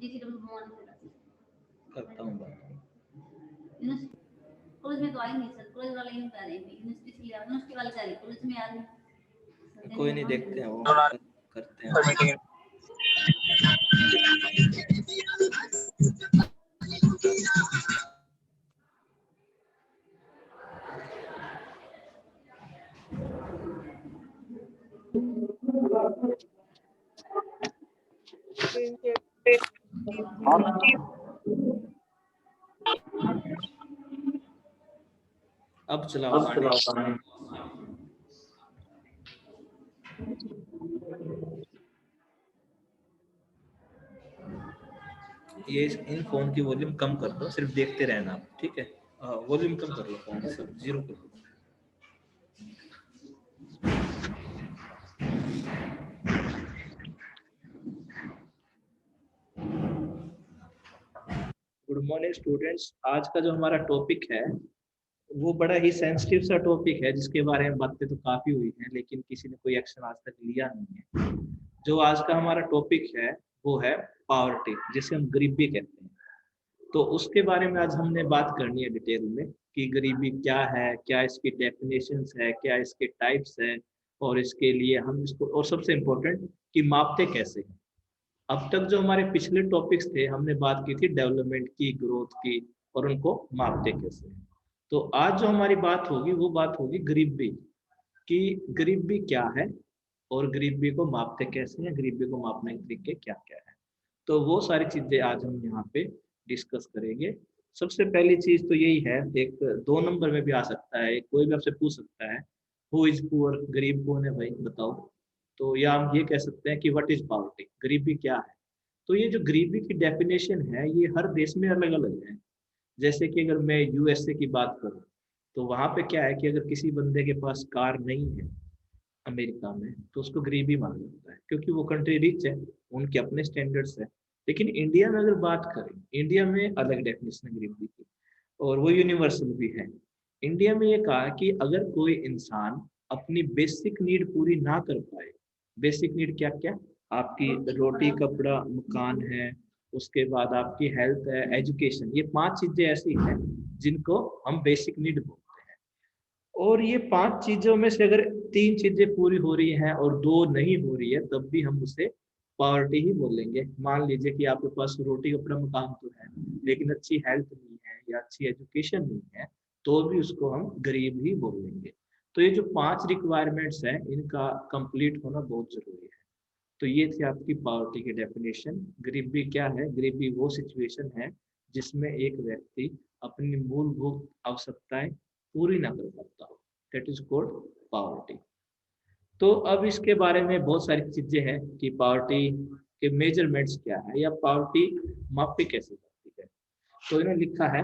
GCW भवन से करता हूँ बात। कॉलेज में तो आई नहीं सर, कॉलेज वाले नहीं कह रहे, यूनिवर्सिटी वाले कह रहे, कॉलेज में आ रही। कोई नहीं, देखते हैं वो करते हैं। अब चलाओ गाने। ये इन फोन की वॉल्यूम कम कर दो, सिर्फ देखते रहना आप, ठीक है? वॉल्यूम कम कर लो फोन की, सब जीरो कर दो। Good morning students. आज का जो हमारा टॉपिक है वो बड़ा ही सेंसिटिव सा टॉपिक है, जिसके बारे में बातें तो काफी हुई हैं, लेकिन किसी ने कोई एक्शन आज तक लिया नहीं है। जो आज का हमारा टॉपिक है वो है पॉवर्टी, जिसे हम गरीबी कहते हैं। तो उसके बारे में आज हमने बात करनी है डिटेल में कि गरीबी क्या है, क्या इसकी डेफिनेशंस है, क्या इसके टाइप्स है, और इसके लिए हम इसको, और सबसे इम्पोर्टेंट कि मापते कैसे हैं। अब तक जो हमारे पिछले टॉपिक्स थे, हमने बात की थी डेवलपमेंट की, ग्रोथ की, और उनको मापते कैसे हैं। तो आज जो हमारी बात होगी वो बात होगी गरीबी कि गरीबी क्या है और गरीबी को मापते कैसे हैं, गरीबी को मापने के तरीके क्या क्या है। तो वो सारी चीजें आज हम यहाँ पे डिस्कस करेंगे। सबसे पहली चीज तो यही है, एक 2 नंबर में भी आ सकता है, कोई भी आपसे पूछ सकता है हु इज पुअर, गरीब कौन है भाई बताओ। तो या हम ये कह सकते हैं कि व्हाट इज पॉवर्टी, गरीबी क्या है। तो ये जो गरीबी की डेफिनेशन है ये हर देश में अलग अलग है। जैसे कि अगर मैं यूएसए की बात करूं तो वहां पे क्या है कि अगर किसी बंदे के पास कार नहीं है अमेरिका में, तो उसको गरीबी माना जाता है, क्योंकि वो कंट्री रिच है, उनके अपने स्टैंडर्ड्स है। लेकिन इंडिया में अगर बात करें, इंडिया में अलग डेफिनेशन है गरीबी की, और वो यूनिवर्सल भी है। इंडिया में ये कहा कि अगर कोई इंसान अपनी बेसिक नीड पूरी ना कर पाए, बेसिक नीड क्या क्या, आपकी रोटी कपड़ा मकान है, उसके बाद आपकी हेल्थ है, एजुकेशन, ये 5 चीजें ऐसी हैं जिनको हम बेसिक नीड बोलते हैं। और ये 5 चीजों में से अगर 3 चीजें पूरी हो रही हैं और 2 नहीं हो रही है, तब भी हम उसे पॉवर्टी ही बोलेंगे। मान लीजिए कि आपके पास रोटी कपड़ा मकान तो है, लेकिन अच्छी हेल्थ नहीं है या अच्छी एजुकेशन नहीं है, तो भी उसको हम गरीब ही बोलेंगे। तो ये जो 5 रिक्वायरमेंट्स हैं, इनका कंप्लीट होना बहुत जरूरी है। तो ये थी आपकी पॉवर्टी की डेफिनेशन। गरीबी क्या है? गरीबी वो सिचुएशन है जिसमें एक व्यक्ति अपनी मूलभूत आवश्यकताएं पूरी ना कर पाता हो, दैट इज कॉल्ड पॉवर्टी। तो अब इसके बारे में बहुत सारी चीजें हैं कि पॉवर्टी के मेजरमेंट्स क्या है या पॉवर्टी मापी कैसे जाती है। तो इन्होंने लिखा है,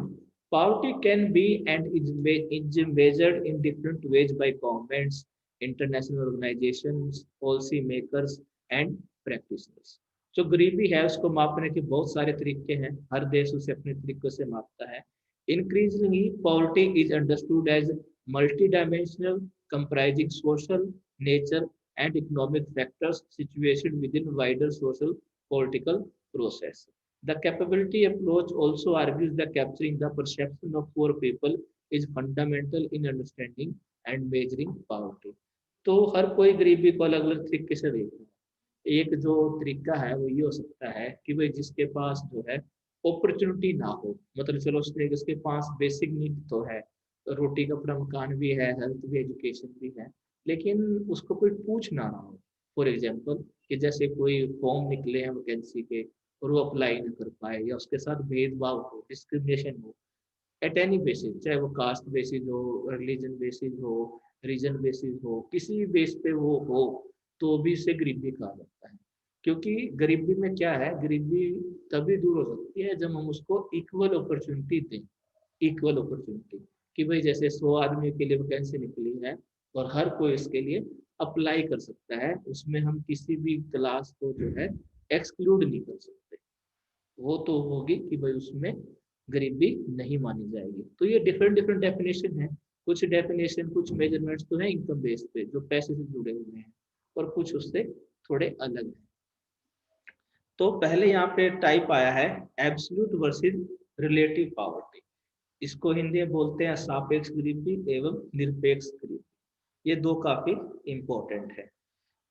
poverty can be and is measured in different ways by governments, international organizations, policy makers and practitioners। जो गरीबी है उसको मापने के बहुत सारे तरीके हैं, हर देश उसे अपने तरीकों से मापता है। Increasingly, poverty is understood as multidimensional, comprising social, nature and economic factors situated within wider social political process. The capability approach also argues that capturing the perception of poor people is fundamental in understanding and measuring poverty। तो हर कोई गरीबी को अलग अलग तरीके से देखता है। एक जो तरीका है वो ये हो सकता है कि भाई जिसके पास जो है अपॉर्चुनिटी ना हो, मतलब चलो उसके पास बेसिक नीड तो है, रोटी कपड़ा मकान भी है, हेल्थ भी, एजुकेशन भी है, लेकिन उसको कोई पूछ ना रहा हो। फॉर एग्जाम्पल कि जैसे कोई फॉर्म निकले हैं वैकेंसी के और वो अप्लाई ना कर पाए, या उसके साथ भेदभाव हो, डिस्क्रिमिनेशन हो एट एनी बेसिस, चाहे वो कास्ट बेसिस हो, रिलीजन बेसिस हो, रीजन बेसिस हो, किसी भी बेस पे वो हो, तो भी उसे गरीबी कहा जाता है। क्योंकि गरीबी में क्या है, गरीबी तभी दूर हो सकती है जब हम उसको इक्वल अपॉर्चुनिटी दें। इक्वल अपॉर्चुनिटी कि भाई जैसे 100 आदमी के लिए वैकेंसी निकली है और हर कोई इसके लिए अप्लाई कर सकता है, उसमें हम किसी भी क्लास को जो है एक्सक्लूड नहीं कर सकते। वो तो होगी कि भाई उसमें गरीबी नहीं मानी जाएगी। तो ये डिफरेंट डिफरेंट डेफिनेशन है। कुछ डेफिनेशन, कुछ मेजरमेंट्स तो है इनकम बेस पे जो पैसे से जुड़े हुए हैं, और कुछ उससे थोड़े अलग हैं। तो पहले यहाँ पे टाइप आया है एब्सोल्यूट वर्सेस रिलेटिव पॉवर्टी। इसको हिंदी में बोलते हैं सापेक्ष गरीबी एवं निरपेक्ष गरीबी। ये दो काफी इंपॉर्टेंट है।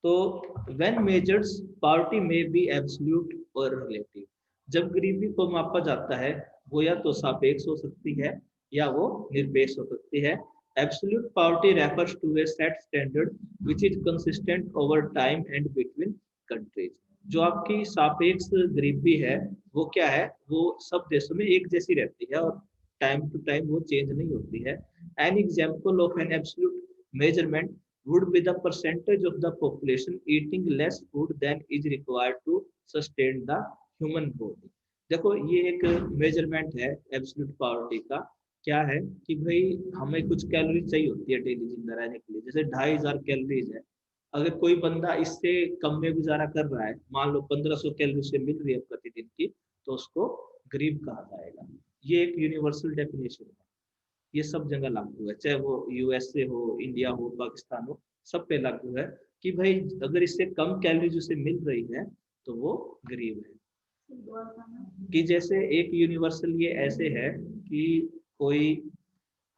तो व्हेन मेजर्स पॉवर्टी में बी एब्सोल्यूट और रिलेटिव, जब गरीबी को मापा जाता है वो या तो सापेक्ष हो सकती है या वो निरपेक्ष हो सकती है। Absolute poverty refers to a set standard which is consistent over time and between countries. जो आपकी सापेक्ष गरीबी है वो क्या है, वो सब देशों में एक जैसी रहती है और टाइम टू टाइम वो चेंज नहीं होती है। An example of an absolute measurement would be the percentage of the population eating less food than is required to sustain the human body। देखो ये एक मेजरमेंट है एब्सोल्यूट पॉवर्टी का। क्या है कि भाई हमें कुछ कैलोरी चाहिए होती है डेली जिंदा रहने के लिए, जैसे 2500 कैलोरीज है। अगर कोई बंदा इससे कम में गुजारा कर रहा है, मान लो 1500 कैलोरी से मिल रही है प्रतिदिन की, तो उसको गरीब कहा जाएगा। ये एक यूनिवर्सल डेफिनेशन है, ये सब जगह लागू है, चाहे वो यूएसए हो, इंडिया हो, पाकिस्तान हो, सब पे लागू है कि भाई अगर इससे कम कैलोरीज उसे मिल रही है तो वो गरीब है। कि जैसे एक यूनिवर्सल ये ऐसे है कि कोई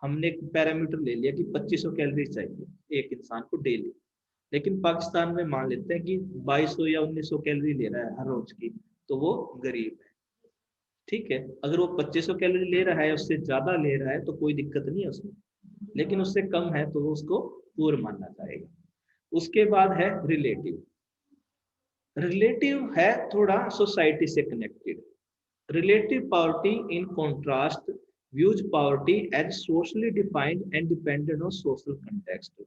हमने एक पैरामीटर ले लिया कि 2500 कैलोरी चाहिए एक इंसान को डेली, लेकिन पाकिस्तान में मान लेते हैं कि 2200 या 1900 कैलोरी ले रहा है हर रोज की, तो वो गरीब है। ठीक है, अगर वो 2500 कैलोरी ले रहा है, उससे ज्यादा ले रहा है तो कोई दिक्कत नहीं है उसमें, लेकिन उससे कम है तो वो उसको पुअर मानना जाएगा। उसके बाद है रिलेटिव। रिलेटिव है थोड़ा सोसाइटी से connected. Relative poverty in contrast views poverty as socially defined and dependent on social context.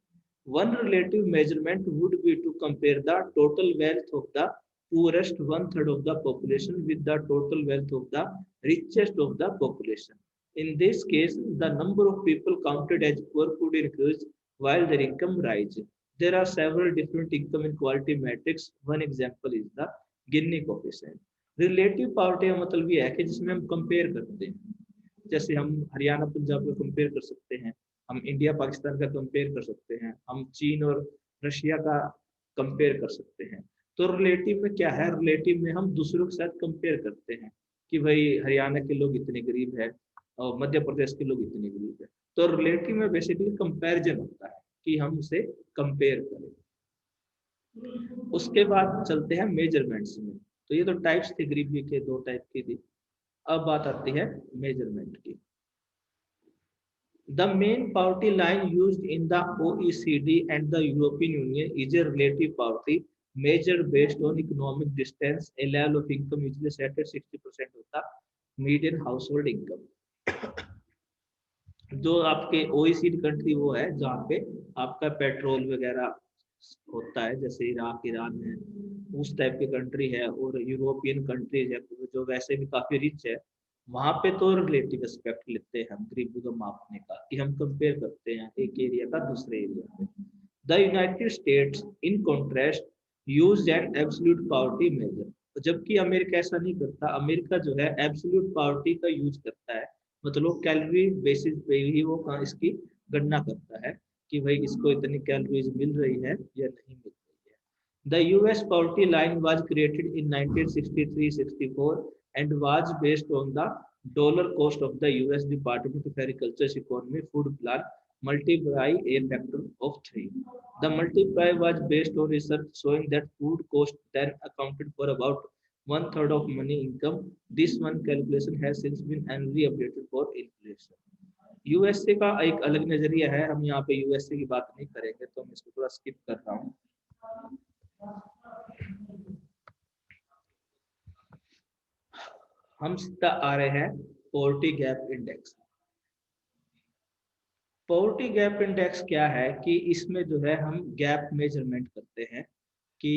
One relative measurement would be to compare the total wealth of the poorest one-third of the population with the total wealth of the richest of the population. In this case, the number of people counted as poor could increase while their income rises. There are several different income inequality metrics. One example is the Gini coefficient. Relative poverty का मतलब ये है कि जिसमें हम compare करते हैं, जैसे हम हरियाणा पंजाब का कंपेयर कर सकते हैं, हम इंडिया पाकिस्तान का कंपेयर कर सकते हैं, हम चीन और रशिया का कंपेयर कर सकते हैं। तो रिलेटिव में क्या है, रिलेटिव में हम दूसरों के साथ कंपेयर करते हैं कि भाई हरियाणा के लोग इतने गरीब है और मध्य प्रदेश के लोग इतने गरीब है। तो रिलेटिव में बेसिकली कंपैरिजन होता है कि हम उसे कंपेयर करें। उसके बाद चलते हैं मेजरमेंट्स में। तो ये तो टाइप्स थे गरीबी के, दो टाइप की थी। अब बात आती है मेजरमेंट की। The main poverty line used in the OECD and the European Union is a relative poverty measured based on economic distance. A level of income usually set at 60% of the median household income. जो आपके OECD country वो है जहाँ पे आपका petrol वगैरह होता है, जैसे इराक, ईरान है, उस टाइप की कंट्री है। और यूरोपियन कंट्रीज है जो वैसे भी काफी रिच है, वहां पे तो रिलेटिव एस्पेक्ट लेते हैं हम गरीबी को मापने का, कि हम कंपेयर करते हैं एक एरिया का दूसरे एरिया में। The United States in contrast use an absolute poverty measure, जबकि अमेरिका ऐसा नहीं करता। अमेरिका जो है एब्सोल्यूट पॉवर्टी का यूज करता है, मतलब कैलोरी बेसिस पे ही वो इसकी गणना करता है कि भाई इसको इतनी कैलोरीज मिल रही है या नहीं मिल रही है। The US poverty line was created in 1963-64 and was based on the dollar cost of the US Department of Agriculture's economy food plan multiply a factor of 3. The multiply was based on research showing that food cost then accounted for about one-third of money income. This one calculation has since been annually updated for inflation. USA का एक अलग नजरिया है, हम यहाँ पे USA की बात नहीं करेंगे तो मैं इसको थोड़ा स्किप कर रहा हूँ। हम सीधा आ रहे हैं poverty gap index. Poverty gap index क्या है कि इसमें जो है हम गैप मेजरमेंट करते हैं कि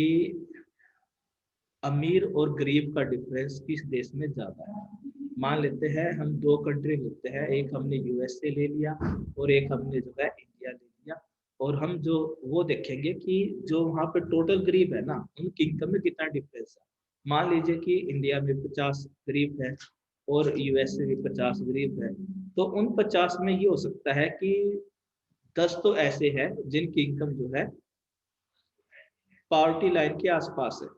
अमीर और गरीब का डिफरेंस किस देश में ज्यादा है। मान लेते हैं हम दो कंट्री लेते हैं, एक हमने यूएसए ले लिया और एक हमने जो है इंडिया ले लिया, और हम जो वो देखेंगे कि जो वहाँ पे टोटल गरीब है ना, उनकी इनकम में कितना डिफरेंस है। मान लीजिए कि इंडिया में 50 गरीब है और यूएसए में 50 गरीब है, तो उन 50 में ये हो सकता है कि 10 तो ऐसे हैं जिनकी इनकम जो है पॉवर्टी लाइन के आसपास है।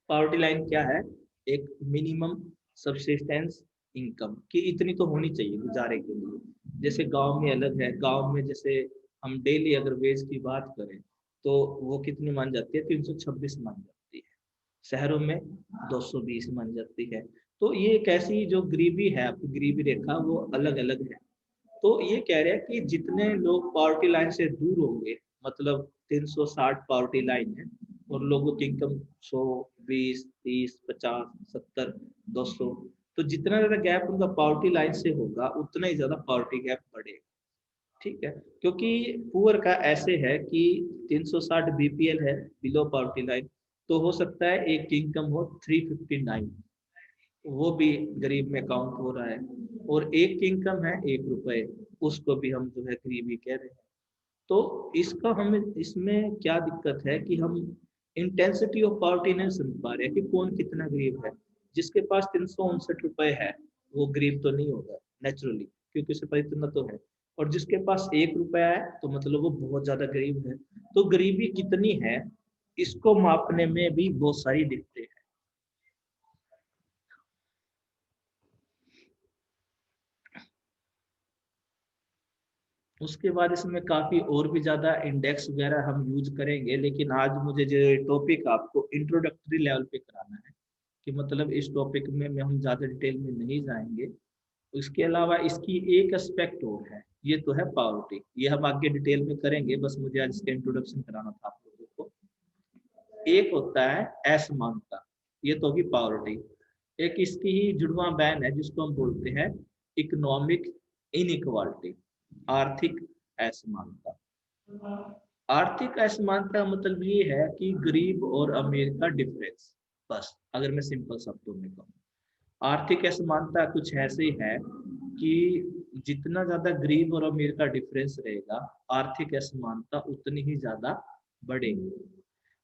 पॉवर्टी लाइन क्या है? एक मिनिमम सब्सिस्टेंस इनकम की इतनी तो होनी चाहिए गुजारे के लिए। जैसे गांव में अलग है, गांव में जैसे हम डेली अगर वेज की बात करें तो वो कितनी मान जाती है? 326 मान जाती है। शहरों में 220 मान जाती है। तो ये एक ऐसी जो गरीबी है, आपकी गरीबी रेखा वो अलग अलग है। तो ये कह रहे हैं कि जितने लोग पॉवर्टी लाइन से दूर होंगे, मतलब 360 पॉवर्टी लाइन है और लोगों की इनकम 100, 20, 30, 50, 70, 200, तो जितना ज्यादा गैप उनका पॉवर्टी लाइन से होगा उतना ही ज्यादा पॉवर्टी गैप बढ़ेगा। ठीक है, क्योंकि पुअर का ऐसे है कि 360 बीपीएल है, बिलो पॉवर्टी लाइन, तो हो सकता है एक की इनकम हो 359, वो भी गरीब में काउंट हो रहा है। और एक की इनकम है 1 रुपए, उसको भी हम जो है गरीबी कह रहे हैं। तो इसका हमें इसमें क्या दिक्कत है कि हम इंटेंसिटी ऑफ पॉवर्टी नहीं समझ पा रहे कि कौन कितना गरीब है। जिसके पास 359 रुपए है वो गरीब तो नहीं होगा नेचुरली, क्योंकि उसके पास इतना तो है। और जिसके पास 1 रुपया है तो मतलब वो बहुत ज्यादा गरीब है। तो गरीबी कितनी है इसको मापने में भी बहुत सारी दिक्कतें हैं। उसके बाद इसमें काफी और भी ज्यादा इंडेक्स वगैरह हम यूज करेंगे, लेकिन आज मुझे जो टॉपिक आपको इंट्रोडक्टरी लेवल पे कराना है कि मतलब इस टॉपिक में हम ज्यादा डिटेल में नहीं जाएंगे। इसके अलावा इसकी एक एस्पेक्ट और है, ये तो है पावर्टी, ये हम आगे डिटेल में करेंगे, बस मुझे आज इसका इंट्रोडक्शन कराना था आप लोगों को। एक होता है असमानता, ये तो होगी पावर्टी। एक इसकी ही जुड़वा बहन है जिसको हम बोलते हैं इकोनॉमिक इनइक्वालिटी, आर्थिक असमानता। आर्थिक असमानता का मतलब ये है कि गरीब और अमीर का डिफरेंस, बस अगर मैं सिंपल शब्दों में कहूँ। आर्थिक असमानता कुछ ऐसे ही है कि जितना ज्यादा गरीब और अमीर का डिफरेंस रहेगा, आर्थिक असमानता उतनी ही ज्यादा बढ़ेगी।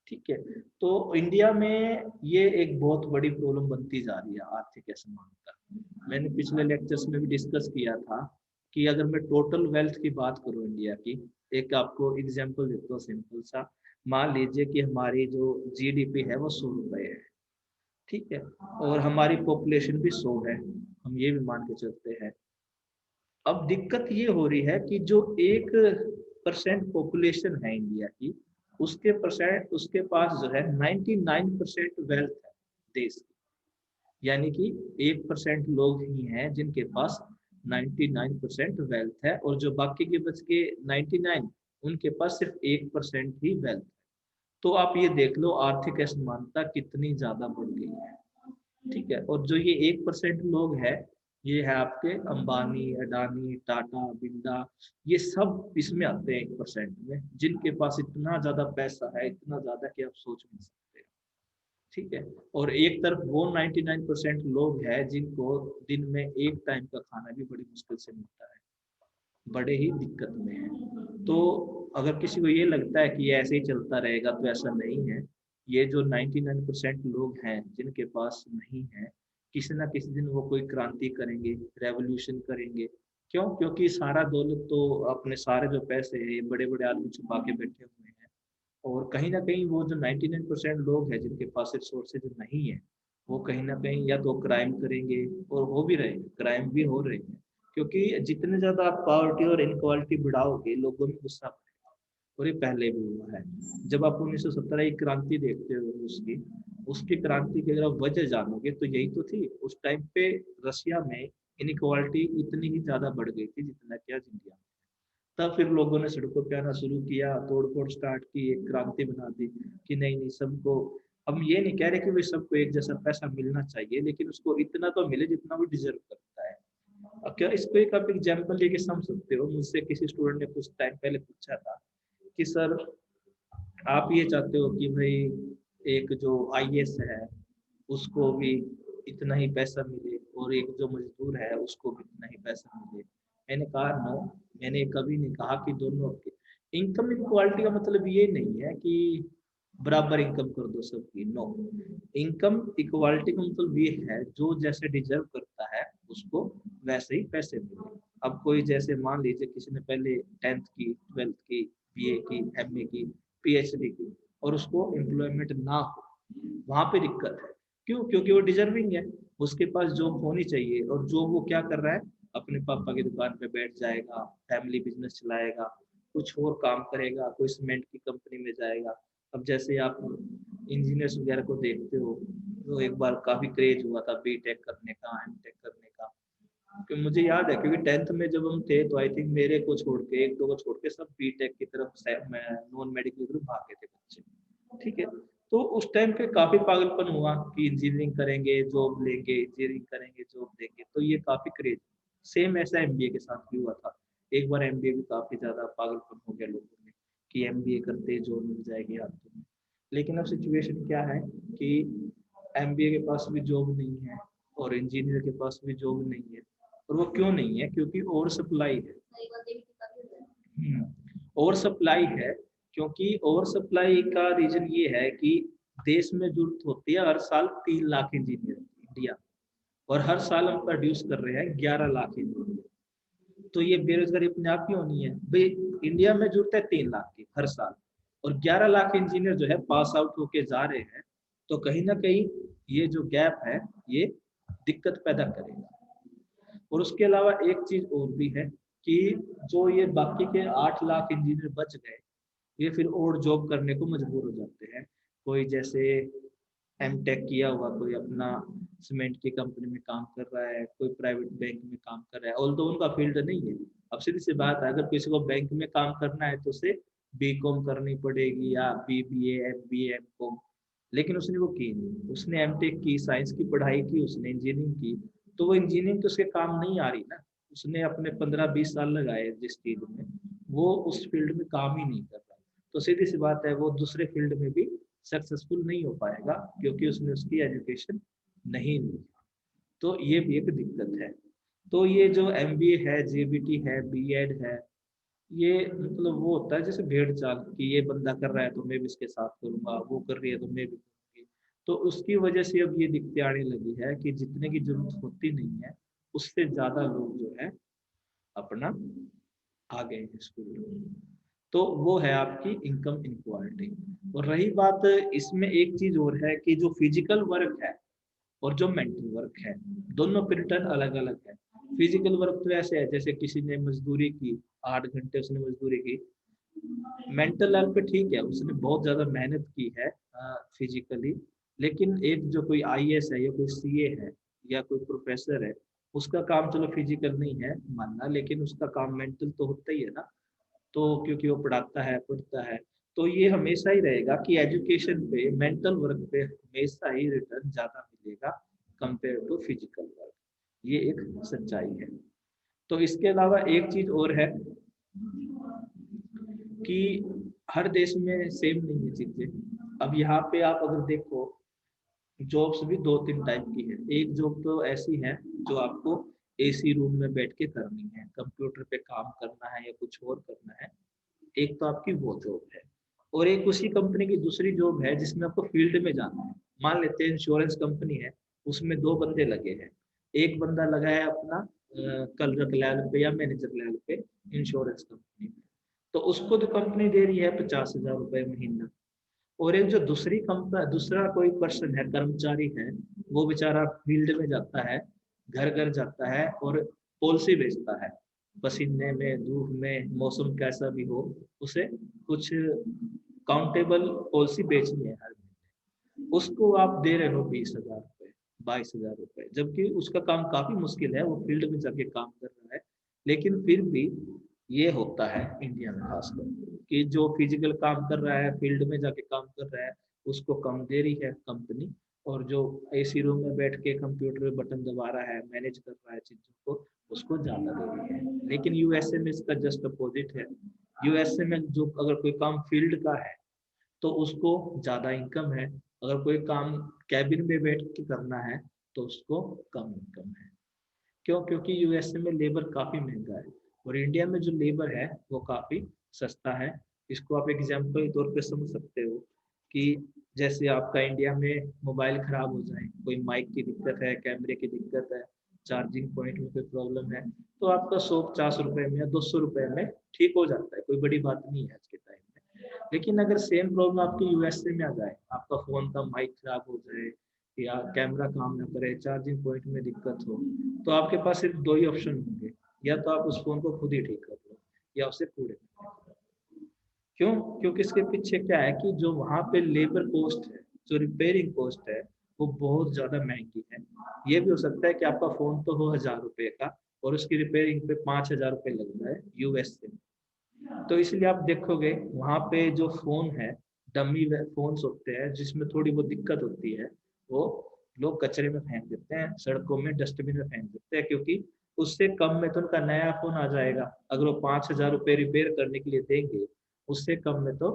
ठीक है, तो इंडिया में ये एक बहुत बड़ी प्रॉब्लम बनती जा रही है, आर्थिक असमानता। मैंने पिछले लेक्चर्स में भी डिस्कस किया था कि अगर मैं टोटल वेल्थ की बात करूं इंडिया की, एक आपको एग्जांपल देता हूँ सिंपल सा। मान लीजिए कि हमारी जो जीडीपी है वो 100 रुपए है। ठीक है, और हमारी पॉपुलेशन भी 100 है, हम ये भी मान के चलते हैं। अब दिक्कत ये हो रही है कि जो 1% पॉपुलेशन है इंडिया की, उसके पास जो है 99% वेल्थ है देश की। यानी कि 1% लोग ही हैं जिनके पास 99% वेल्थ है, और जो बाकी के बच के 99, उनके पास सिर्फ 1% ही वेल्थ है। तो आप ये देख लो आर्थिक असमानता कितनी ज्यादा बढ़ गई है। ठीक है, और जो ये 1% लोग हैं, ये है आपके अंबानी, अडानी, टाटा, बिरला, ये सब इसमें आते हैं 1% में, जिनके पास इतना ज्यादा पैसा है, इतना ज्यादा कि आप सोच नहीं सकते। ठीक है, और एक तरफ वो 99% लोग हैं जिनको दिन में एक टाइम का खाना भी बड़ी मुश्किल से मिलता है, बड़े ही दिक्कत में है। तो अगर किसी को ये लगता है कि ये ऐसे ही चलता रहेगा, तो ऐसा नहीं है। ये जो 99% लोग हैं जिनके पास नहीं है, किसी ना किसी दिन वो कोई क्रांति करेंगे, रेवोल्यूशन करेंगे। क्यों? क्योंकि सारा दौलत तो, अपने सारे जो पैसे हैं, ये बड़े बड़े आदमी छुपा के बैठे हुए हैं। और कहीं ना कहीं वो जो 99% लोग हैं जिनके पास रिसोर्सेज नहीं है, वो कहीं ना कहीं या तो क्राइम करेंगे, और हो भी रहे हैं, क्राइम भी हो रहे हैं। क्योंकि जितने ज्यादा आप पावर्टी और इनक्वालिटी बढ़ाओगे, लोगों में गुस्सा बढ़ेगा। और ये पहले भी हुआ है। जब आप 1917 की क्रांति देखते हो, उसकी क्रांति की अगर आप वजह जानोगे तो यही तो थी। उस टाइम पे रशिया में इनक्वालिटी इतनी ही ज्यादा बढ़ गई थी जितना कि आज इंडिया में। तब फिर लोगों ने सड़कों पे आना शुरू किया, तोड़ फोड़ स्टार्ट की, एक क्रांति बना दी कि नहीं नहीं सबको, हम ये नहीं कह रहे कि भाई सबको एक जैसा पैसा मिलना चाहिए, लेकिन उसको इतना तो मिले जितना वो डिजर्व करता है। अब क्या इसको एक आप एग्जाम्पल लेके समझ सकते हो? मुझसे किसी स्टूडेंट ने कुछ टाइम पहले पूछा था कि सर आप ये चाहते हो कि भाई एक जो आईएएस है उसको भी इतना ही पैसा मिले, और एक जो मजदूर है उसको भी इतना ही पैसा मिले। मैंने कहा नो, मैंने कभी नहीं कहा कि दोनों इनकम इक्वालिटी का मतलब ये नहीं है कि बराबर इनकम कर दो सबकी। नो, इनकम इक्वालिटी का मतलब ये है जो जैसे डिजर्व करता है उसको वैसे ही पैसे मिले। अब कोई जैसे मान लीजिए किसी ने पहले 10th की, 12th की, बीए की, एमए की, पीएचडी की, और उसको एम्प्लॉयमेंट ना हो, वहां पे दिक्कत है। क्यों? क्योंकि वो डिजर्विंग है, उसके पास जॉब होनी चाहिए, और जॉब वो क्या कर रहा है, अपने पापा की दुकान पे बैठ जाएगा, फैमिली बिजनेस चलाएगा, कुछ और काम करेगा, कोई सीमेंट की कंपनी में जाएगा। अब जैसे आप इंजीनियर्स वगैरह को देखते हो, तो एक बार काफी क्रेज हुआ था बीटेक करने का, एमटेक करने का। कि मुझे याद है, क्योंकि 10th में जब हम थे तो आई थिंक मेरे को छोड़ के, एक दो को छोड़ के, सब बीटेक की तरफ नॉन मेडिकल ग्रुप भागे थे बच्चे। ठीक है, तो उस टाइम पे काफी पागलपन हुआ कि इंजीनियरिंग करेंगे जॉब लेंगे, इंजीनियरिंग करेंगे जॉब लेंगे, तो ये काफी क्रेज। सेम ऐसा एमबीए के साथ भी हुआ था। एक बार एमबीए भी काफी ज्यादा पागलपन हो गया लोगों में कि एमबीए करते जॉब मिल जाएगी हाथों में। लेकिन अब सिचुएशन क्या है कि एमबीए के पास भी जॉब नहीं है, और इंजीनियर के पास भी जॉब नहीं है। और वो क्यों नहीं है? क्योंकि ओवर सप्लाई है। सही बात है, भी काफी हो जाए। ओवर सप्लाई है, क्योंकि ओवर सप्लाई का रीजन ये है कि देश में जरूरत होती है हर साल 3 लाख इंजीनियर इंडिया, और हर साल हम प्रोड्यूस कर रहे हैं 11 लाख इंजीनियर। तो ये बेरोजगारी अपने आप ही होनी है भाई। इंडिया में जरूरत है 3 लाख की हर साल, और 11 लाख इंजीनियर जो है पास आउट होके जा रहे हैं, तो कहीं ना कहीं ये जो गैप है ये दिक्कत पैदा करेगा। और उसके अलावा एक चीज और भी है कि जो ये बाकी के 8 लाख इंजीनियर बच गए, ये फिर और जॉब करने को मजबूर हो जाते हैं। कोई जैसे एमटेक किया हुआ, कोई अपना सीमेंट की कंपनी में काम कर रहा है, कोई प्राइवेट बैंक में काम कर रहा है, ऑल तो उनका फील्ड नहीं है। अब सीधी सी बात है, अगर किसी को बैंक में काम करना है तो उसे बीकॉम करनी पड़ेगी, या बीबीए, एमबीए, एमकॉम। लेकिन उसने वो की नहीं, उसने एमटेक की, साइंस की पढ़ाई की, उसने इंजीनियरिंग की, तो वो इंजीनियरिंग तो उसके काम नहीं आ रही ना। उसने अपने 15-20 साल लगाए जिस चीज में, वो उस फील्ड में काम ही नहीं कर रहा, तो सीधी सी बात है वो दूसरे फील्ड में भी सक्सेसफुल नहीं हो पाएगा, क्योंकि उसने उसकी एजुकेशन नहीं ली। तो ये भी एक दिक्कत है। तो ये जो एमबीए है, जेबीटी है, बीएड है, ये मतलब वो होता है जैसे भेड़ चाल, कि ये बंदा कर रहा है तो मैं भी इसके साथ करूंगा, वो कर रही है तो मैं भी करूंगी। तो उसकी वजह से अब ये दिक्कतें आने लगी है कि जितने की जरूरत होती नहीं है, उससे ज्यादा लोग जो है अपना आ गए हैं स्कूल में। तो वो है आपकी इनकम इनक्वालिटी। और रही बात, इसमें एक चीज और है कि जो फिजिकल वर्क है और जो मेंटल वर्क है, दोनों पैटर्न अलग अलग है। फिजिकल वर्क तो ऐसे है जैसे किसी ने मजदूरी की, 8 घंटे उसने मजदूरी की। मेंटल लेवल पे ठीक है, उसने बहुत ज्यादा मेहनत की है फिजिकली। लेकिन एक जो कोई आईएएस है, या कोई सीए है, या कोई प्रोफेसर है, उसका काम चलो फिजिकल नहीं है मानना, लेकिन उसका काम मेंटल तो होता ही है ना। तो क्योंकि वो पढ़ाता है, पढ़ता है, तो ये हमेशा ही रहेगा कि एजुकेशन पे, मेंटल वर्क पे हमेशा ही रिटर्न ज्यादा मिलेगा कंपेयर टू फिजिकल वर्क। ये एक सच्चाई है। तो इसके अलावा एक चीज और है कि हर देश में सेम नहीं है चीजें। अब यहाँ पे आप अगर देखो, जॉब्स भी 2-3 टाइप की है। एक जॉब तो ऐसी है जो आपको एसी रूम में बैठ के करनी है, कंप्यूटर पे काम करना है या कुछ और करना है। एक तो आपकी वो जॉब है, और एक उसी कंपनी की दूसरी जॉब है जिसमें आपको फील्ड में जाना है। मान लेते हैं इंश्योरेंस कंपनी है, उसमें 2 बंदे लगे हैं। एक बंदा लगा है अपना क्लर्क लेवल पे या मैनेजर लेवल पे इंश्योरेंस कंपनी में, तो उसको तो कंपनी दे रही है 50,000 रुपये महीना। और एक जो दूसरी कंपनी, दूसरा कोई पर्सन है, कर्मचारी है, वो बेचारा फील्ड में जाता है, घर घर जाता है और पॉलिसी बेचता है। पसीने में, धूप में, मौसम कैसा भी हो, उसे कुछ काउंटेबल पॉलिसी बेचनी है हर महीने। उसको आप दे रहे हो 20,000 रुपये, 22,000 रुपये, जबकि उसका काम काफी मुश्किल है, वो फील्ड में जाके काम कर रहा है। लेकिन फिर भी ये होता है इंडिया में खासकर, कि जो फिजिकल काम कर रहा है, फील्ड में जाके काम कर रहा है, उसको कम दे रही है कंपनी। और जो एसी रूम में बैठ के कंप्यूटर पे बटन दबा रहा है, मैनेज कर रहा है चीजों को, उसको ज्यादा दे रही है। लेकिन यूएसए में इसका जस्ट अपोजिट है। यूएसए में जो अगर कोई काम फील्ड का है तो उसको ज्यादा इनकम है, अगर कोई काम कैबिन में बैठ के करना है तो उसको कम इनकम है। क्यों? क्योंकि यूएसए में लेबर काफी महंगा है, और इंडिया में जो लेबर है वो काफी सस्ता है। इसको आप एग्जाम्पल के तौर पे समझ सकते हो कि जैसे आपका इंडिया में मोबाइल खराब हो जाए, कोई माइक की दिक्कत है, कैमरे की दिक्कत है, चार्जिंग पॉइंट में कोई प्रॉब्लम है, तो आपका 150 रुपए में या 200 रुपए में ठीक हो जाता है, कोई बड़ी बात नहीं है आज के टाइम में। लेकिन अगर सेम प्रॉब्लम आपकी यूएसए में आ जाए, आपका फोन का माइक खराब हो जाए या कैमरा काम ना करे, चार्जिंग पॉइंट में दिक्कत हो, तो आपके पास सिर्फ दो ही ऑप्शन होंगे, या तो आप उस फोन को खुद ही ठीक कर लो या उसे कूड़े में फेंक दो। क्यों? क्योंकि इसके पीछे क्या है कि जो वहां पे लेबर कॉस्ट है, जो रिपेयरिंग कॉस्ट है, वो बहुत ज्यादा महंगी है। ये भी हो सकता है कि आपका फोन तो हो 1000 रुपए का और उसकी रिपेयरिंग पे 5000 रुपए लग रहा है यूएस से। तो इसलिए आप देखोगे वहां पे जो फोन है, डमी फोन्स होते हैं जिसमें थोड़ी बहुत दिक्कत होती है, वो लोग कचरे में फेंक देते हैं, सड़कों में डस्टबिन में फेंक देते हैं, क्योंकि उससे कम में तो उनका नया फोन आ जाएगा। अगर वो 5000 रुपये रिपेयर करने के लिए देंगे, उससे कम में तो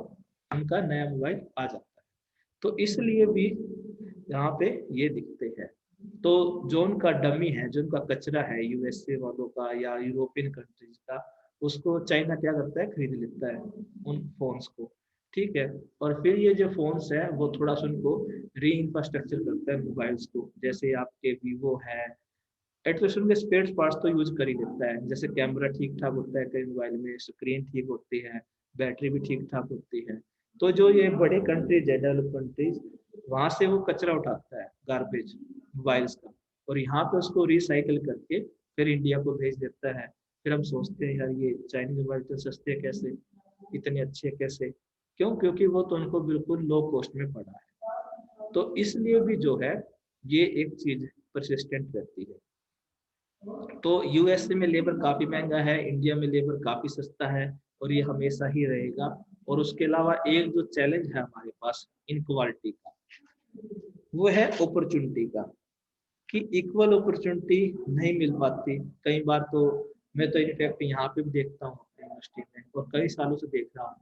उनका नया मोबाइल आ जाता है। तो इसलिए भी यहाँ पे ये दिखते हैं। तो जो उनका डमी है, जो उनका कचरा है यूएसए वालों का या यूरोपियन कंट्रीज का, उसको चाइना क्या करता है, खरीद लेता है उन फोन्स को। ठीक है, और फिर ये जो फोन्स है वो थोड़ा सा उनको री इंफ्रास्ट्रक्चर करता है मोबाइल्स को, जैसे आपके वीवो है, एटलीस्ट उनके स्पेयर पार्ट्स तो यूज कर ही लेता है। जैसे कैमरा ठीक ठाक होता है कई मोबाइल में, स्क्रीन ठीक होती है, बैटरी भी ठीक ठाक होती है। तो जो ये बड़े कंट्रीज है, डेवलप कंट्रीज, वहां से वो कचरा उठाता है, गार्बेज मोबाइल्स का, और यहाँ पे उसको रिसाइकल करके फिर इंडिया को भेज देता है। फिर हम सोचते हैं यार ये चाइनीज मोबाइल तो सस्ते कैसे, इतने अच्छे कैसे? क्यों? क्योंकि वो तो उनको बिल्कुल लो कॉस्ट में पड़ा है। तो इसलिए भी जो है ये एक चीज परसिस्टेंट रहती है। तो यूएसए में लेबर काफी महंगा है, इंडिया में लेबर काफी सस्ता है, और ये हमेशा ही रहेगा। और उसके अलावा एक जो चैलेंज है हमारे पास इनक्वालिटी का, वो है अपॉर्चुनिटी का, कि इक्वल अपॉर्चुनिटी नहीं मिल पाती कई बार। तो मैं तो इनफैक्ट यहाँ पे भी देखता हूँ अपनी यूनिवर्सिटी में, और कई सालों से देख रहा हूँ।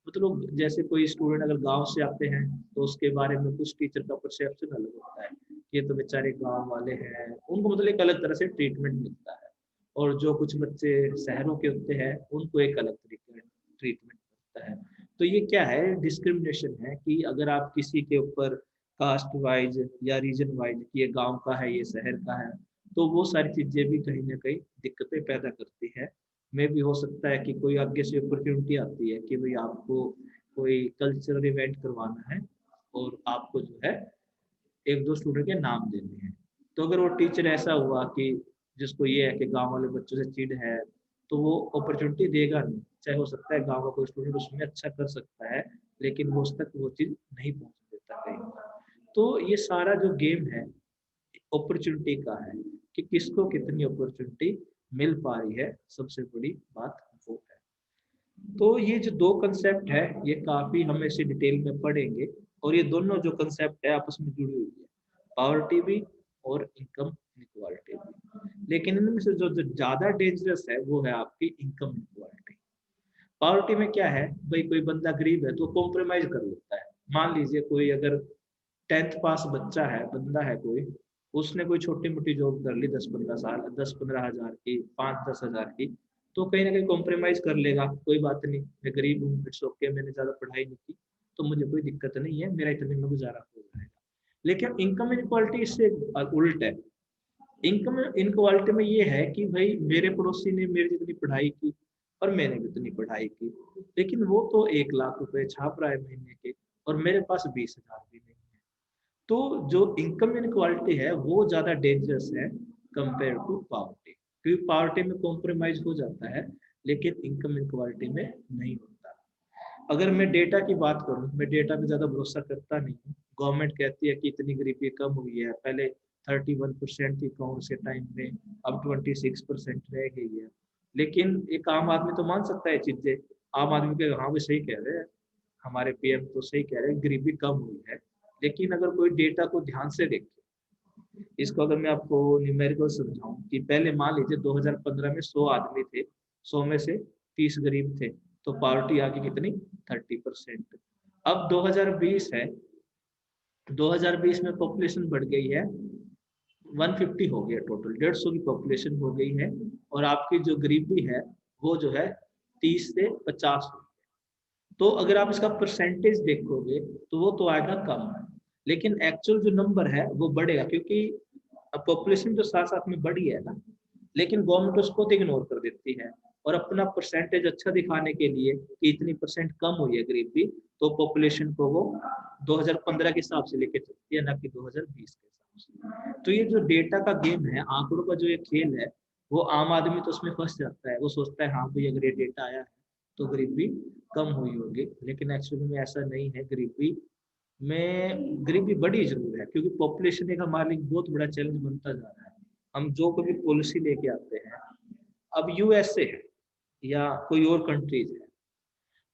मतलब जैसे कोई स्टूडेंट अगर गांव से आते हैं तो उसके बारे में कुछ टीचर का परसेप्शन अलग होता है, ये तो बेचारे गांव वाले हैं, उनको मतलब एक अलग तरह से ट्रीटमेंट मिलता है। और जो कुछ बच्चे शहरों के होते हैं उनको एक अलग तरीके ट्रीटमेंट मिलता है। तो ये क्या है, डिस्क्रिमिनेशन है, कि अगर आप किसी के ऊपर कास्ट वाइज या रीजन वाइज, कि ये गांव का है ये शहर का है, तो वो सारी चीजें भी कहीं ना कहीं दिक्कतें पैदा करती है। में भी हो सकता है कि कोई आगे से अपॉर्चुनिटी आती है कि भाई आपको कोई कल्चरल इवेंट करवाना है और आपको जो है एक दो स्टूडेंट के नाम देने हैं। तो अगर वो टीचर ऐसा हुआ कि जिसको ये है कि गांव वाले बच्चों से चिढ़ है, तो वो अपॉर्चुनिटी देगा नहीं। चाहे हो सकता है गांव का कोई स्टूडेंट उसमें अच्छा कर सकता है, लेकिन वो उस तक वो चीज नहीं पहुंच देता कहीं। तो ये सारा जो गेम है अपॉर्चुनिटी का है, कि किसको कितनी अपॉर्चुनिटी मिल पा रही है, सबसे बड़ी बात वो है। तो ये जो दो कंसेप्ट है ये काफी हम इसे डिटेल में पढ़ेंगे, और ये दोनों जो कंसेप्ट है आपस में जुड़ी हुई है, पॉवर्टी भी और इनकम इनइक्वालिटी भी। लेकिन इनमें से जो जो ज्यादा डेंजरस है वो है आपकी इनकम इनइक्वालिटी। पॉवर्टी में क्या है, भाई कोई बंदा गरीब है तो कॉम्प्रोमाइज कर लेता है। मान लीजिए कोई अगर 10th पास बच्चा है, बंदा है कोई, उसने कोई छोटी मोटी जॉब कर ली 10-15 साल, 10-15 हजार की, 5-10 हजार की, तो कहीं ना कहीं कॉम्प्रोमाइज कर लेगा, कोई बात नहीं, मैं गरीब हूँ, इट्स ओके, मैंने ज्यादा पढ़ाई नहीं की, तो मुझे कोई दिक्कत नहीं है, मेरा इतने में गुजारा हो जाएगा। लेकिन इनकम इनक्वालिटी इससे उल्ट है। इनकम इनक्वालिटी में ये है कि भाई मेरे पड़ोसी ने मेरी जितनी पढ़ाई की और मैंने भी उतनी पढ़ाई की, लेकिन वो तो 1 लाख रुपए छाप रहा है महीने के, और मेरे पास 20 हजार भी नहीं है। तो जो इनकम इनक्वालिटी है वो ज्यादा डेंजरस है कंपेयर टू पावर्टी, क्योंकि पावर्टी में कॉम्प्रोमाइज हो जाता है, लेकिन इनकम इनक्वालिटी में नहीं होता। अगर मैं डेटा की बात करूं, मैं डेटा पे ज्यादा भरोसा करता नहीं हूँ। गवर्नमेंट कहती है कि इतनी गरीबी कम हुई है, पहले 31% थी कांग्रेस के टाइम में, अब 26% रह गई है। लेकिन एक आम आदमी तो मान सकता है चीजें, आम आदमी के हाँ भी सही कह रहे हैं, हमारे पीएम तो सही कह रहे हैं गरीबी कम हुई है। लेकिन अगर कोई डेटा को ध्यान से देखे, इसको अगर मैं आपको न्यूमेरिकल समझाऊं, कि पहले मान लीजिए 2015 में 100 आदमी थे, 100 में से 30 गरीब थे, तो पावर्टी आ गई कितनी, 30%। अब 2020 है, 2020 में पॉपुलेशन बढ़ गई है, 150 हो गया, टोटल 150 की पॉपुलेशन हो गई है, और आपकी जो गरीबी है वो जो है 30 से 50 हो। तो अगर आप इसका परसेंटेज देखोगे तो वो तो आएगा कम, लेकिन एक्चुअल जो नंबर है वो बढ़ेगा, क्योंकि पॉपुलेशन तो साथ साथ में बढ़ी है ना, लेकिन गवर्नमेंट उसको तो इग्नोर कर देती है। और अपना परसेंटेज अच्छा दिखाने के लिए कि इतनी परसेंट कम हुई है गरीबी, तो पॉपुलेशन को वो 2015 के हिसाब से लेके चलती है, ना कि 2020 के हिसाब से। तो ये जो डेटा का गेम है, आंकड़ों का जो ये खेल है, वो आम आदमी तो उसमें फंस जाता है। वो सोचता है हाँ भाई अगर ये डेटा आया है तो गरीबी कम हुई होगी, लेकिन एक्चुअली में ऐसा नहीं है। गरीबी बड़ी जरूर है, क्योंकि पॉपुलेशन एक हमारे लिए बहुत बड़ा चैलेंज बनता जा रहा है। हम जो कभी पॉलिसी लेके आते हैं, अब यूएसए है या कोई और कंट्रीज है,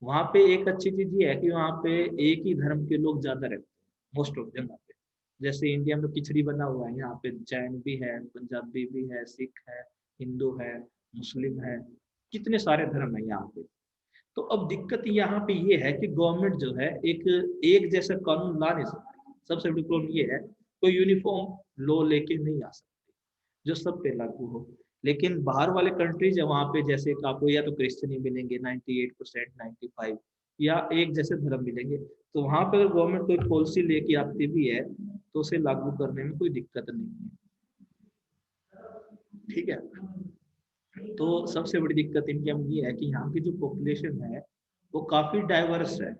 वहाँ पे एक अच्छी चीज ये है कि वहाँ पे एक ही धर्म के लोग ज्यादा रहते हैं मोस्ट ऑफ जगह पे। जैसे इंडिया में खिचड़ी बना हुआ है, यहाँ पे जैन भी है, पंजाबी भी है, सिख है, हिंदू है, मुस्लिम है, कितने सारे धर्म है यहाँ पे। तो अब दिक्कत यहाँ पे ये है कि गवर्नमेंट जो है एक जैसा कानून ला नहीं सकती। सबसे बड़ी प्रॉब्लम ये है, कोई यूनिफॉर्म लॉ लेके नहीं आ सकती जो सब पे लागू हो। लेकिन बाहर वाले कंट्रीज है, वहाँ पे जैसे आपको या तो क्रिश्चियन ही मिलेंगे 98%, 95, या एक जैसे धर्म मिलेंगे। तो वहाँ पे अगर गवर्नमेंट कोई पॉलिसी लेके आती भी है तो उसे लागू करने में कोई दिक्कत नहीं है। ठीक है। तो सबसे बड़ी दिक्कत इंडिया में ये है कि यहाँ की जो पॉपुलेशन है वो काफी डाइवर्स है।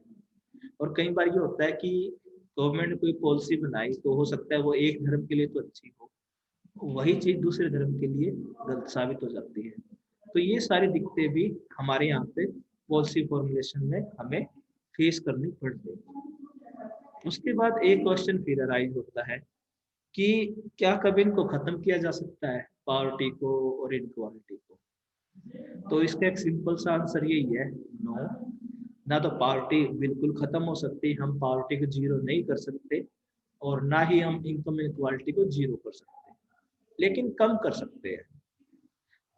और कई बार ये होता है कि गवर्नमेंट ने कोई पॉलिसी बनाई तो हो सकता है वो एक धर्म के लिए तो अच्छी हो, वही चीज दूसरे धर्म के लिए गलत साबित हो जाती है। तो ये सारी दिक्कतें भी हमारे यहाँ पे पॉलिसी फॉर्मुलेशन में हमें फेस करनी पड़ती है। उसके बाद एक क्वेश्चन फिर अराइज होता है कि क्या कभी इनको खत्म किया जा सकता है, पावर्टी को और इनक्वालिटी को? तो इसका एक सिंपल सा आंसर यही है, नो। ना तो पावर्टी बिल्कुल खत्म हो सकती, हम पावर्टी को जीरो नहीं कर सकते, और ना ही हम इनकम इनक्वालिटी को जीरो कर सकते, लेकिन कम कर सकते हैं।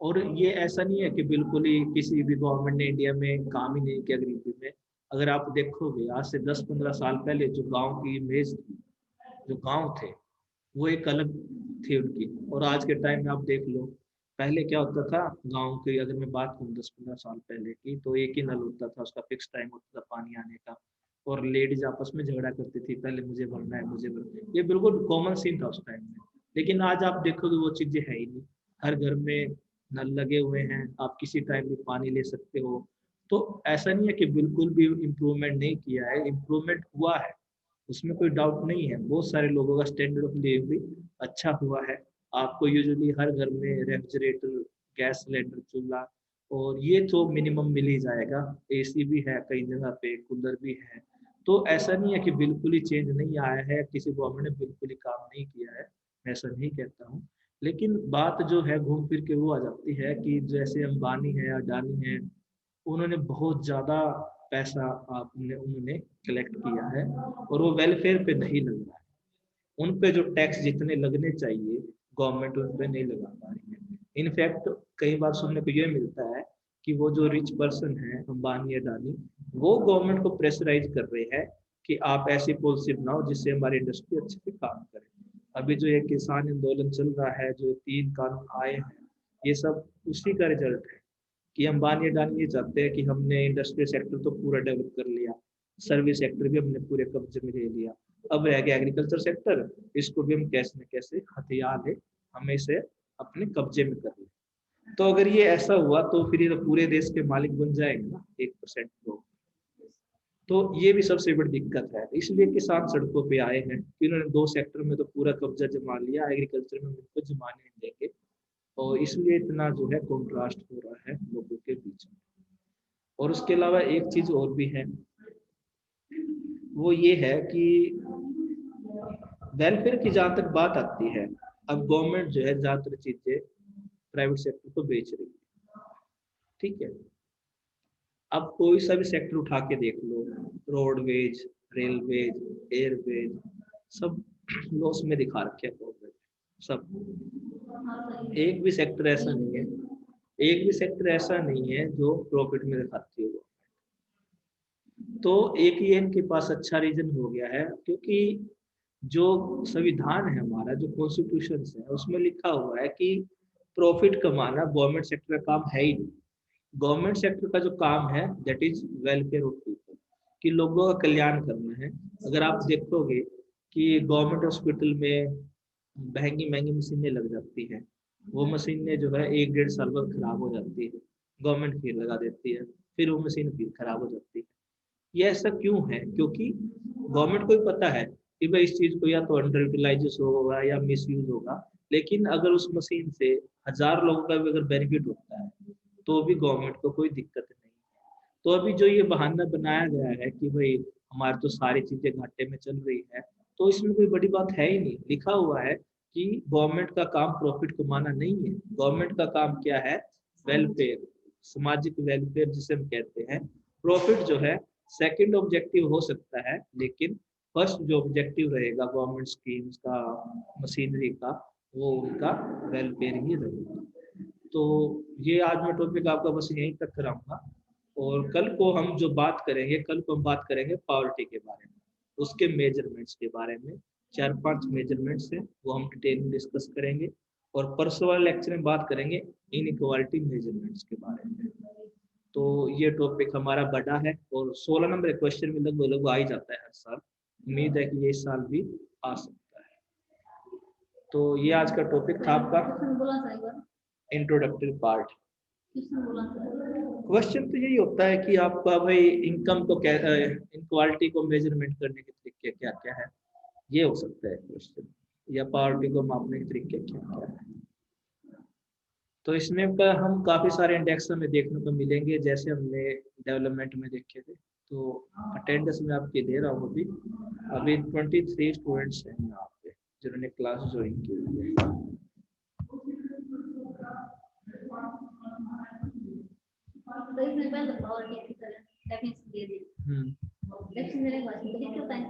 और ये ऐसा नहीं है कि बिल्कुल ही किसी भी गवर्नमेंट ने इंडिया में काम ही नहीं किया गरीबी में। अगर आप देखोगे आज से 10-15 साल पहले जो गांव की इमेज थी, जो गांव थे वो एक अलग थी उनकी, और आज के टाइम में आप देख लो। पहले क्या होता था गांव की, अगर मैं बात करूँ 10-15 साल पहले की, तो एक ही नल होता था, उसका फिक्स टाइम होता था पानी आने का, और लेडीज आपस में झगड़ा करती थी, पहले मुझे भरना है, मुझे भरना है। ये बिल्कुल कॉमन सीन था उस टाइम में। लेकिन आज आप देखोगे वो चीजें है ही नहीं। हर घर में नल लगे हुए हैं, आप किसी टाइम भी पानी ले सकते हो। तो ऐसा नहीं है कि बिल्कुल भी इम्प्रूवमेंट नहीं किया है, इम्प्रूवमेंट हुआ है, उसमें कोई डाउट नहीं है। बहुत सारे लोगों का स्टैंडर्ड ऑफ लिविंग भी अच्छा हुआ है। आपको यूजुअली हर घर में रेफ्रिजरेटर, गैस सिलेंडर, चूल्हा, और ये तो मिनिमम मिल ही जाएगा। एसी भी है, कई जगह पे कूलर भी है। तो ऐसा नहीं है कि बिल्कुल ही चेंज नहीं आया है, किसी गवर्नमेंट ने बिल्कुल ही काम नहीं किया है, मैं ऐसा नहीं कहता हूँ। लेकिन बात जो है घूम फिर के वो आ जाती है कि जैसे अंबानी है, अडानी है, उन्होंने बहुत ज्यादा पैसा आपने उन्होंने कलेक्ट किया है, और वो वेलफेयर पे नहीं लग रहा है। उन पे जो टैक्स जितने लगने चाहिए गवर्नमेंट उन पे नहीं लगा पा रही है। इनफैक्ट कई बार सुनने को ये मिलता है कि वो जो रिच पर्सन है अंबानी अडानी, वो गवर्नमेंट को प्रेशराइज कर रहे हैं कि आप ऐसी पॉलिसी बनाओ जिससे हमारी इंडस्ट्री अच्छे से काम करे। अभी जो ये किसान आंदोलन चल रहा है, जो 3 कानून आए हैं, ये सब उसी का रिजल्ट है कि अंबानी अडानी ये चाहते हैं कि हमने इंडस्ट्रियल सेक्टर तो पूरा डेवलप कर लिया, सर्विस सेक्टर भी हमने पूरे कब्जे में ले लिया, अब रह गया एग्रीकल्चर सेक्टर, इसको भी हम कैसे न कैसे हथियार ले, हमें इसे अपने कब्जे में कर ले। तो अगर ये ऐसा हुआ तो फिर ये तो पूरे देश के मालिक बन जाएंगे ना 1% लोग। तो ये भी सबसे बड़ी दिक्कत है, इसलिए किसान सड़कों पे आए हैं कि इन्होंने 2 सेक्टर में तो पूरा कब्जा जमा लिया, एग्रीकल्चर में उनको जमाने नहीं देंगे। और इसलिए इतना जो है कॉन्ट्रास्ट हो रहा है लोगों के बीच में। और उसके अलावा एक चीज और भी है, वो ये है कि वेलफेयर की जहाँ तक बात आती है, अब गवर्नमेंट जो है ज्यादातर चीजें प्राइवेट सेक्टर को बेच रही है। ठीक है। अब कोई सा भी सेक्टर उठा के देख लो, रोडवेज, रेलवेज, एयरवेज, सब लॉस में दिखा रखे हैं गवर्नमेंट, सब। एक भी सेक्टर ऐसा नहीं है, एक भी सेक्टर ऐसा नहीं है जो प्रॉफिट में दिखाती है। तो एक ये इनके पास अच्छा रीजन हो गया है, क्योंकि जो संविधान है हमारा, जो कॉन्स्टिट्यूशन है, उसमें लिखा हुआ है कि प्रॉफिट कमाना गवर्नमेंट सेक्टर का काम है ही नहीं। गवर्नमेंट सेक्टर का जो काम है that is welfare of people, कि लोगों का कल्याण करना है। अगर आप देखोगे कि गवर्नमेंट हॉस्पिटल में महंगी महंगी मशीनें लग जाती हैं, वो मशीनें जो है 1-1.5 साल बाद खराब हो जाती है, गवर्नमेंट फी लगा देती है, फिर वो मशीन फिर खराब हो जाती है। ये ऐसा क्यों है? क्योंकि गवर्नमेंट को भी पता है कि भाई इस चीज को या तो अंडर यूटिलाइज होगा या मिस यूज होगा, लेकिन अगर उस मशीन से 1000 लोगों का भी अगर बेनिफिट होता है तो भी गवर्नमेंट को कोई दिक्कत नहीं है। तो अभी जो ये बहाना बनाया गया है कि भाई हमारी तो सारी चीजें घाटे में चल रही है, तो इसमें कोई बड़ी बात है ही नहीं। लिखा हुआ है कि गवर्नमेंट का काम प्रॉफिट कमाना नहीं है, गवर्नमेंट का काम क्या है? वेलफेयर, सामाजिक वेलफेयर जिसे हम कहते हैं। प्रॉफिट जो है सेकंड ऑब्जेक्टिव हो सकता है, लेकिन फर्स्ट जो ऑब्जेक्टिव रहेगा गवर्नमेंट स्कीम्स का, मशीनरी का, वो उनका वेलफेयर ही रहेगा। तो ये आज मैं टॉपिक आपका बस यहीं तक कराऊंगा, और कल को हम जो बात करेंगे, कल को हम बात करेंगे पॉवर्टी के बारे में, उसके मेजरमेंट्स के बारे में। 4-5 मेजरमेंट्स हैं, वो हम डिटेल में डिस्कस करेंगे। और परसों वाले लेक्चर में बात करेंगे इनइक्वालिटी मेजरमेंट्स के बारे में। तो ये टॉपिक हमारा बड़ा है, और 16 नंबर क्वेश्चन में लगभग आ ही जाता है हर साल। उम्मीद है कि ये इस साल भी आ सकता है। तो ये आज का टॉपिक था आपका इंट्रोडक्टरी पार्ट। क्वेश्चन तो यही होता है कि आपका भाई इनकम को इनक्वालिटी को मेजरमेंट करने के तरीके क्या क्या है, ये हो सकता है क्वेश्चन, या पावर्टी को मापने के तरीके क्या क्या है। तो इसमें का हम काफी सारे इंडेक्स हमें देखने को मिलेंगे, जैसे हमने डेवलपमेंट में देखे थे। तो अटेंडेंस में आपकी दे रहा हूँ अभी 23 स्टूडेंट्स हैं यहाँ पे जिन्होंने क्लास ज्वाइन की हुई है। तो इसमें पहले पावर्टी की तरह डेफिनेशन दे दी। डेफिनेशन देने के बाद लिख के बताएं